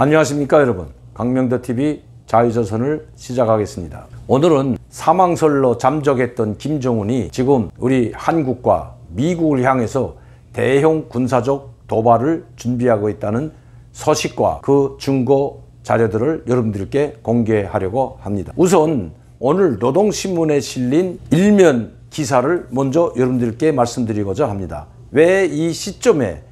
안녕하십니까 여러분, 강명도TV 자유조선을 시작하겠습니다. 오늘은 사망설로 잠적했던 김정은이 지금 우리 한국과 미국을 향해서 대형 군사적 도발을 준비하고 있다는 소식과 그 증거 자료들을 여러분들께 공개하려고 합니다. 우선 오늘 노동신문에 실린 일면 기사를 먼저 여러분들께 말씀드리고자 합니다. 왜 이 시점에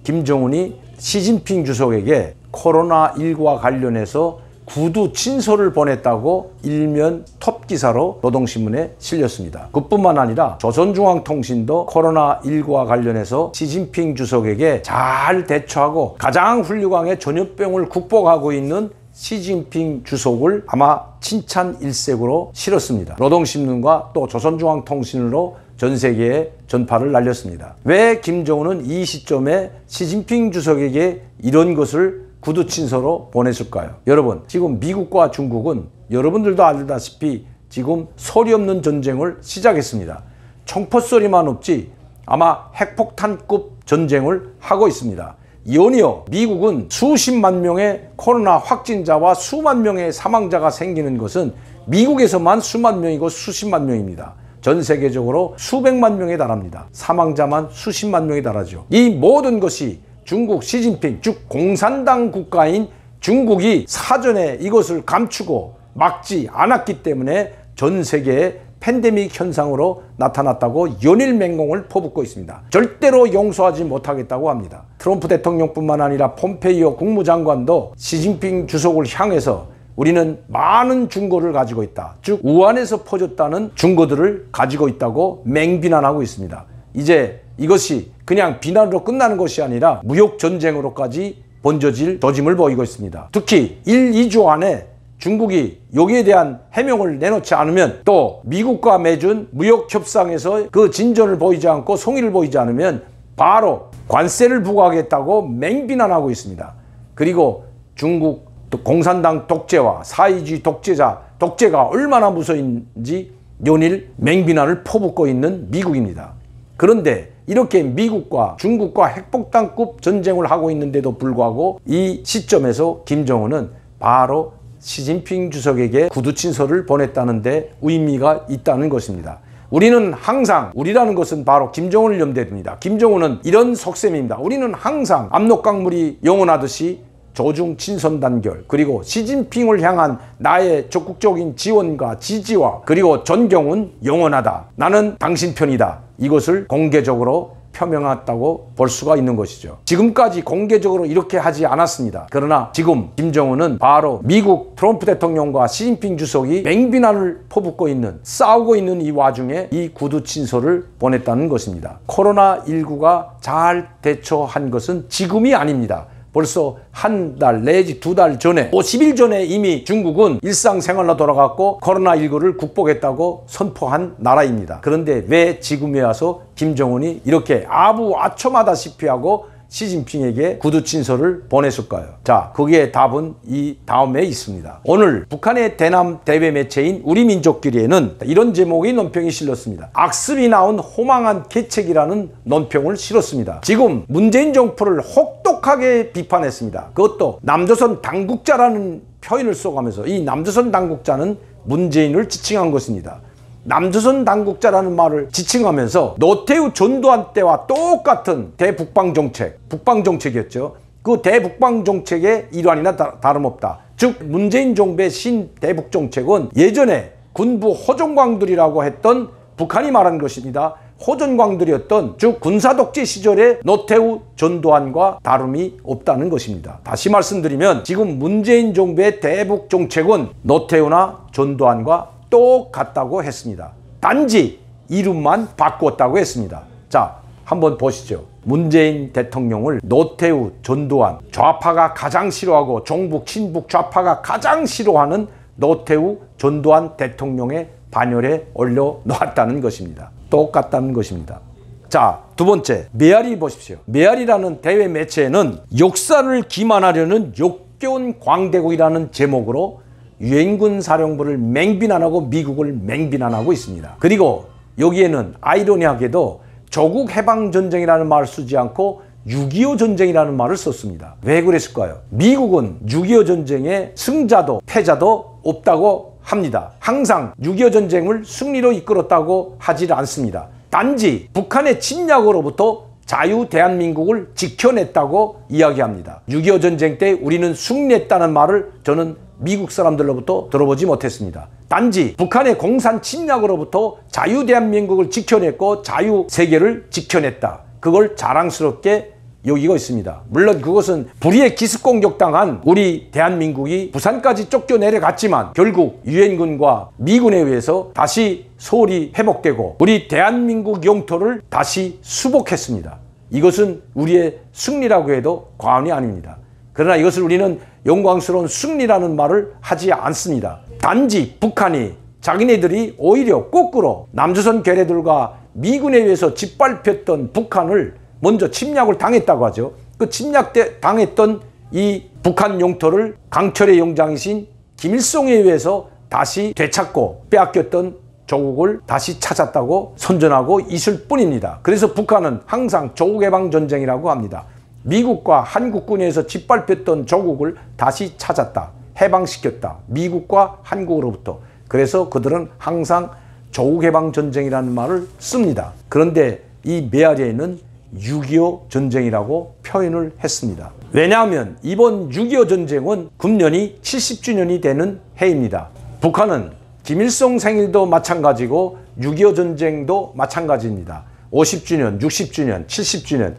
김정은이 시진핑 주석에게 코로나19와 관련해서 구두 친서를 보냈다고 일면 톱 기사로 노동신문에 실렸습니다. 그뿐만 아니라 조선중앙통신도 코로나19와 관련해서 시진핑 주석에게 잘 대처하고 가장 훌륭하게 전염병을 극복하고 있는 시진핑 주석을 아마 칭찬 일색으로 실었습니다. 노동신문과 또 조선중앙통신으로 전 세계에 전파를 날렸습니다. 왜 김정은은 이 시점에 시진핑 주석에게 이런 것을 구두친서로 보냈을까요? 여러분, 지금 미국과 중국은 여러분들도 알다시피 지금 소리 없는 전쟁을 시작했습니다. 총포소리만 없지 아마 핵폭탄급 전쟁을 하고 있습니다. 연이어 미국은 수십만 명의 코로나 확진자와 수만 명의 사망자가 생기는 것은 미국에서만 수만 명이고 수십만 명입니다. 전 세계적으로 수백만 명에 달합니다. 사망자만 수십만 명에 달하죠. 이 모든 것이 중국 시진핑, 즉 공산당 국가인 중국이 사전에 이것을 감추고 막지 않았기 때문에 전 세계에 팬데믹 현상으로 나타났다고 연일맹공을 퍼붓고 있습니다. 절대로 용서하지 못하겠다고 합니다. 트럼프 대통령뿐만 아니라 폼페이오 국무장관도 시진핑 주석을 향해서 우리는 많은 증거를 가지고 있다. 즉 우한에서 퍼졌다는 증거들을 가지고 있다고 맹비난하고 있습니다. 이제 이것이 그냥 비난으로 끝나는 것이 아니라 무역 전쟁으로까지 번져질 조짐을 보이고 있습니다. 특히 1, 2주 안에 중국이 여기에 대한 해명을 내놓지 않으면 또 미국과 맺은 무역 협상에서 그 진전을 보이지 않고 성의를 보이지 않으면 바로 관세를 부과하겠다고 맹비난하고 있습니다. 그리고 중국 공산당 독재와 사회주의 독재가 얼마나 무서운지 연일 맹비난을 퍼붓고 있는 미국입니다. 그런데 이렇게 미국과 중국과 핵폭탄급 전쟁을 하고 있는데도 불구하고 이 시점에서 김정은은 바로 시진핑 주석에게 구두친서를 보냈다는데 의미가 있다는 것입니다. 우리는 항상, 우리라는 것은 바로 김정은을 염두에 둡니다. 김정은은 이런 속셈입니다. 우리는 항상 압록강물이 영원하듯이 조중 친선 단결, 그리고 시진핑을 향한 나의 적극적인 지원과 지지와 그리고 존경은 영원하다. 나는 당신 편이다. 이것을 공개적으로 표명했다고 볼 수가 있는 것이죠. 지금까지 공개적으로 이렇게 하지 않았습니다. 그러나 지금 김정은은 바로 미국 트럼프 대통령과 시진핑 주석이 맹비난을 퍼붓고 있는, 싸우고 있는 이 와중에 이 구두친서를 보냈다는 것입니다. 코로나19가 잘 대처한 것은 지금이 아닙니다. 벌써 한 달 내지 두 달 전에 50일 전에 이미 중국은 일상생활로 돌아갔고 코로나19를 극복했다고 선포한 나라입니다. 그런데 왜 지금에 와서 김정은이 이렇게 아부아첨하다시피 하고 시진핑에게 구두친서를 보냈을까요? 자, 거기에 답은 이 다음에 있습니다. 오늘 북한의 대남 대외 매체인 우리민족끼리에는 이런 제목의 논평이 실렸습니다. 악습이 나온 호망한 계책이라는 논평을 실었습니다. 지금 문재인 정부를 혹독하게 비판했습니다. 그것도 남조선 당국자라는 표현을 써가면서 이 남조선 당국자는 문재인을 지칭한 것입니다. 남조선 당국자라는 말을 지칭하면서 노태우 전두환 때와 똑같은 대북방 정책, 북방 정책이었죠. 그 대북방 정책의 일환이나 다름없다. 즉 문재인 정부의 신대북 정책은 예전에 군부 호전광들이라고 했던 북한이 말한 것입니다. 호전광들이었던 즉 군사독재 시절의 노태우 전두환과 다름이 없다는 것입니다. 다시 말씀드리면 지금 문재인 정부의 대북 정책은 노태우나 전두환과 똑같다고 했습니다. 단지 이름만 바꾸었다고 했습니다. 자, 한번 보시죠. 문재인 대통령을 노태우, 전두환, 좌파가 가장 싫어하고 종북, 친북, 좌파가 가장 싫어하는 노태우, 전두환 대통령의 반열에 올려놓았다는 것입니다. 똑같다는 것입니다. 자, 두 번째, 메아리 보십시오. 메아리라는 대외 매체에는 역사를 기만하려는 역겨운 광대국이라는 제목으로 유엔군 사령부를 맹비난하고 미국을 맹비난하고 있습니다. 그리고 여기에는 아이러니하게도 조국 해방전쟁이라는 말을 쓰지 않고 6.25 전쟁이라는 말을 썼습니다. 왜 그랬을까요? 미국은 6.25 전쟁에 승자도 패자도 없다고 합니다. 항상 6.25 전쟁을 승리로 이끌었다고 하지 않습니다. 단지 북한의 침략으로부터 자유 대한민국을 지켜냈다고 이야기합니다. 6.25 전쟁 때 우리는 승리했다는 말을 저는 미국 사람들로부터 들어보지 못했습니다. 단지 북한의 공산 침략으로부터 자유 대한민국을 지켜냈고 자유 세계를 지켜냈다. 그걸 자랑스럽게 여기고 있습니다. 물론 그것은 불의의 기습공격당한 우리 대한민국이 부산까지 쫓겨 내려갔지만 결국 유엔군과 미군에 의해서 다시 서울이 회복되고 우리 대한민국 영토를 다시 수복했습니다. 이것은 우리의 승리라고 해도 과언이 아닙니다. 그러나 이것을 우리는 영광스러운 승리라는 말을 하지 않습니다. 단지 북한이 자기네들이 오히려 거꾸로 남조선 괴뢰들과 미군에 의해서 짓밟혔던 북한을 먼저 침략을 당했다고 하죠. 그 침략 때 당했던 이 북한 영토를 강철의 영장이신 김일성에 의해서 다시 되찾고 빼앗겼던 조국을 다시 찾았다고 선전하고 있을 뿐입니다. 그래서 북한은 항상 조국해방전쟁이라고 합니다. 미국과 한국군에서 짓밟혔던 조국을 다시 찾았다. 해방시켰다. 미국과 한국으로부터. 그래서 그들은 항상 조국해방전쟁이라는 말을 씁니다. 그런데 이 메아리에는 6.25 전쟁이라고 표현을 했습니다. 왜냐하면 이번 6.25 전쟁은 금년이 70주년이 되는 해입니다. 북한은 김일성 생일도 마찬가지고 6.25 전쟁도 마찬가지입니다. 50주년, 60주년, 70주년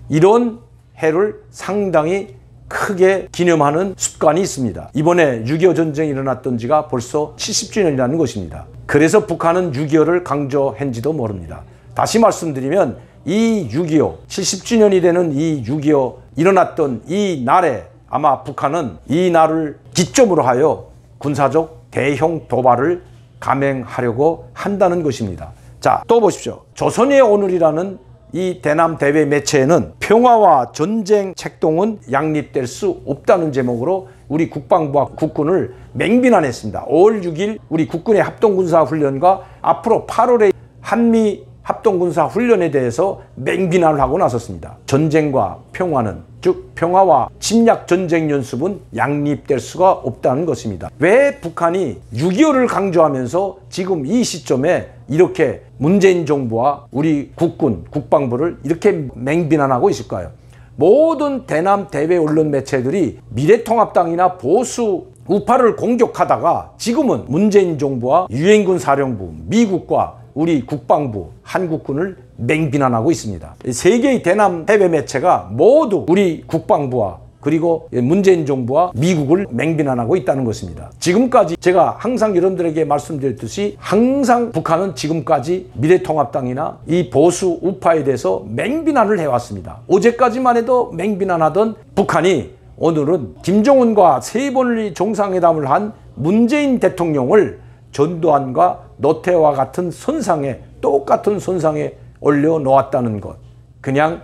이런 해를 상당히 크게 기념하는 습관이 있습니다. 이번에 6.25 전쟁이 일어났던 지가 벌써 70주년이라는 것입니다. 그래서 북한은 6.25를 강조했는지도 모릅니다. 다시 말씀드리면 이 6.25, 70주년이 되는 이 6.25 일어났던 이 날에 아마 북한은 이 날을 기점으로 하여 군사적 대형 도발을 감행하려고 한다는 것입니다. 자, 또 보십시오. 조선의 오늘이라는 이 대남 대외 매체에는 평화와 전쟁 책동은 양립될 수 없다는 제목으로 우리 국방부와 국군을 맹비난했습니다. 5월 6일 우리 국군의 합동군사훈련과 앞으로 8월에 한미 합동군사훈련에 대해서 맹비난을 하고 나섰습니다. 전쟁과 평화는 즉 평화와 침략 전쟁 연습은 양립될 수가 없다는 것입니다. 왜 북한이 6.25를 강조하면서 지금 이 시점에 이렇게 문재인 정부와 우리 국군, 국방부를 이렇게 맹비난하고 있을까요? 모든 대남 대외 언론 매체들이 미래통합당이나 보수 우파를 공격하다가 지금은 문재인 정부와 유엔군 사령부, 미국과 우리 국방부, 한국군을 맹비난하고 있습니다. 세 개의 대남 해외 매체가 모두 우리 국방부와 그리고 문재인 정부와 미국을 맹비난하고 있다는 것입니다. 지금까지 제가 항상 여러분들에게 말씀드렸듯이 항상 북한은 지금까지 미래통합당이나 이 보수 우파에 대해서 맹비난을 해왔습니다. 어제까지만 해도 맹비난하던 북한이 오늘은 김정은과 3번의 정상회담을 한 문재인 대통령을 전두환과 노태우와 같은 선상에 똑같은 선상에 올려놓았다는 것, 그냥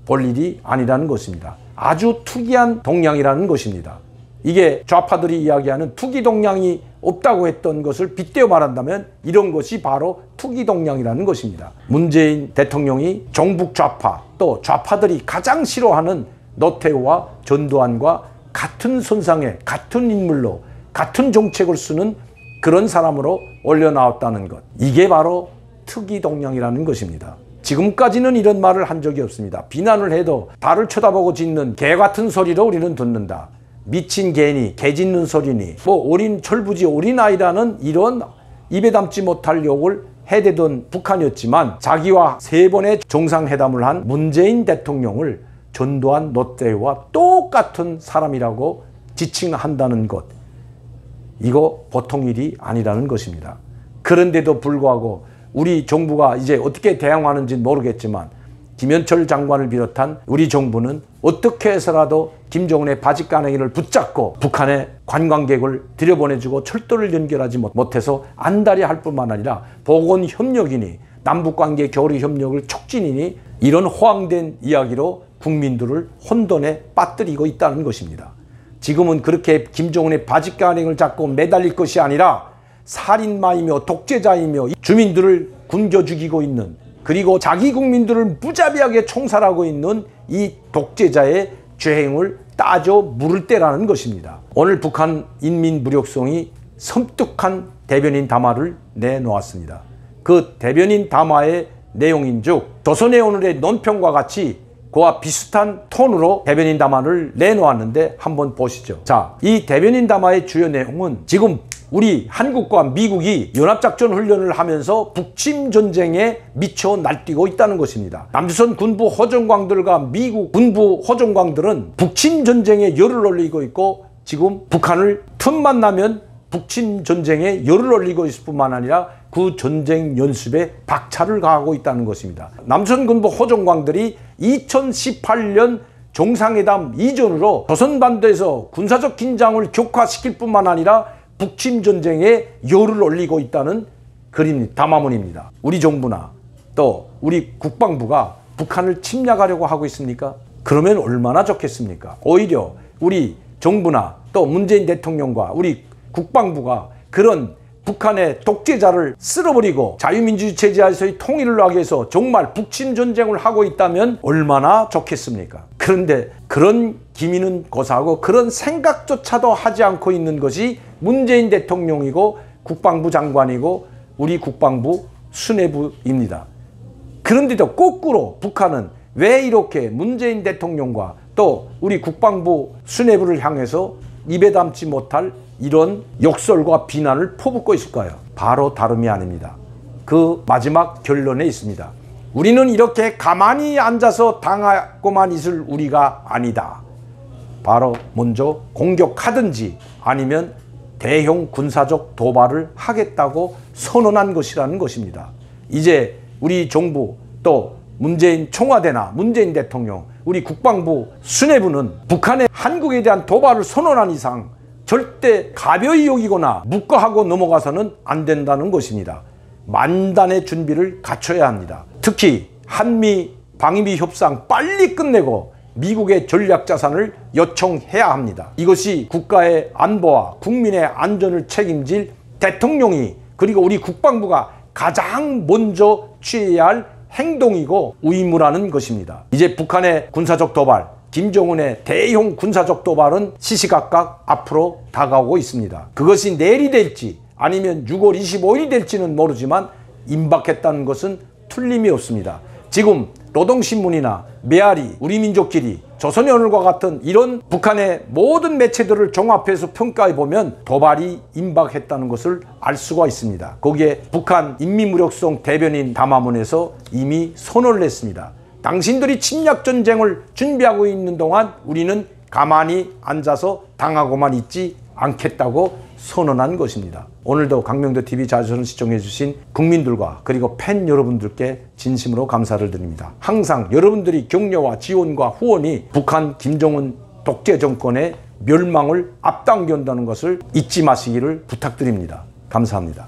볼 일이 아니라는 것입니다. 아주 특이한 동향이라는 것입니다. 이게 좌파들이 이야기하는 투기 동향이 없다고 했던 것을 빗대어 말한다면 이런 것이 바로 투기 동향이라는 것입니다. 문재인 대통령이 종북 좌파 또 좌파들이 가장 싫어하는 노태우와 전두환과 같은 선상에 같은 인물로 같은 정책을 쓰는 그런 사람으로 올려나왔다는 것, 이게 바로 특이 동향이라는 것입니다. 지금까지는 이런 말을 한 적이 없습니다. 비난을 해도 달을 쳐다보고 짖는 개 같은 소리로 우리는 듣는다. 미친 개니 개 짖는 소리니 어린 철부지 어린아이라는 이런 입에 담지 못할 욕을 해대던 북한이었지만 자기와 3번의 정상회담을 한 문재인 대통령을 전두환 노태우와 똑같은 사람이라고 지칭한다는 것, 이거 보통 일이 아니라는 것입니다. 그런데도 불구하고 우리 정부가 이제 어떻게 대응하는지는 모르겠지만 김현철 장관을 비롯한 우리 정부는 어떻게 해서라도 김정은의 바짓가랑이를 붙잡고 북한의 관광객을 들여보내주고 철도를 연결하지 못해서 안달이 할 뿐만 아니라 보건협력이니 남북관계 교류협력을 촉진이니 이런 호황된 이야기로 국민들을 혼돈에 빠뜨리고 있다는 것입니다. 지금은 그렇게 김정은의 바짓가랑이를 잡고 매달릴 것이 아니라 살인마이며 독재자이며 주민들을 굶겨 죽이고 있는 그리고 자기 국민들을 무자비하게 총살하고 있는 이 독재자의 죄행을 따져 물을 때라는 것입니다. 오늘 북한 인민무력성이 섬뜩한 대변인 담화를 내놓았습니다. 그 대변인 담화의 내용인즉 조선의 오늘의 논평과 같이 그와 비슷한 톤으로 대변인 담화를 내놓았는데 한번 보시죠. 자, 이 대변인 담화의 주요 내용은 지금 우리 한국과 미국이 연합작전 훈련을 하면서 북침 전쟁에 미쳐 날뛰고 있다는 것입니다. 남조선 군부 호전광들과 미국 군부 호전광들은 북침 전쟁에 열을 올리고 있고 지금 북한을 틈만 나면 북침 전쟁에 열을 올리고 있을 뿐만 아니라 그 전쟁 연습에 박차를 가하고 있다는 것입니다. 남조선 군부 호전광들이 2018년 정상회담 이전으로 조선반도에서 군사적 긴장을 격화시킬 뿐만 아니라 북침 전쟁에 열을 올리고 있다는 담화문입니다. 우리 정부나 또 우리 국방부가 북한을 침략하려고 하고 있습니까? 그러면 얼마나 좋겠습니까? 오히려 우리 정부나 또 문재인 대통령과 우리 국방부가 그런 북한의 독재자를 쓸어버리고 자유민주주의 체제에서의 통일을 하기 위해서 정말 북침 전쟁을 하고 있다면 얼마나 좋겠습니까? 그런데 그런 기미는 고사하고 그런 생각조차도 하지 않고 있는 것이 문재인 대통령이고 국방부 장관이고 우리 국방부 수뇌부입니다. 그런데도 거꾸로 북한은 왜 이렇게 문재인 대통령과 또 우리 국방부 수뇌부를 향해서 입에 담지 못할 이런 욕설과 비난을 퍼붓고 있을까요? 바로 다름이 아닙니다. 그 마지막 결론에 있습니다. 우리는 이렇게 가만히 앉아서 당하고만 있을 우리가 아니다. 바로 먼저 공격하든지 아니면 대형 군사적 도발을 하겠다고 선언한 것이라는 것입니다. 이제 우리 정부 또 문재인 청와대나 문재인 대통령, 우리 국방부 수뇌부는 북한의 한국에 대한 도발을 선언한 이상 절대 가벼이 여기거나 묵과하고 넘어가서는 안 된다는 것입니다. 만단의 준비를 갖춰야 합니다. 특히 한미 방위비 협상 빨리 끝내고 미국의 전략자산을 요청해야 합니다. 이것이 국가의 안보와 국민의 안전을 책임질 대통령이 그리고 우리 국방부가 가장 먼저 취해야 할 행동이고 의무라는 것입니다. 이제 북한의 군사적 도발, 김정은의 대형 군사적 도발은 시시각각 앞으로 다가오고 있습니다. 그것이 내일이 될지 아니면 6월 25일이 될지는 모르지만 임박했다는 것은 틀림이 없습니다. 지금 노동신문이나 메아리, 우리민족끼리, 조선의 오늘과 같은 이런 북한의 모든 매체들을 종합해서 평가해보면 도발이 임박했다는 것을 알 수가 있습니다. 거기에 북한 인민무력성 대변인 담화문에서 이미 선언을 냈습니다. 당신들이 침략전쟁을 준비하고 있는 동안 우리는 가만히 앉아서 당하고만 있지 않겠다고 선언한 것입니다. 오늘도 강명도TV 자주선 시청해주신 국민들과 그리고 팬 여러분들께 진심으로 감사를 드립니다. 항상 여러분들이 격려와 지원과 후원이 북한 김정은 독재 정권의 멸망을 앞당긴다는 것을 잊지 마시기를 부탁드립니다. 감사합니다.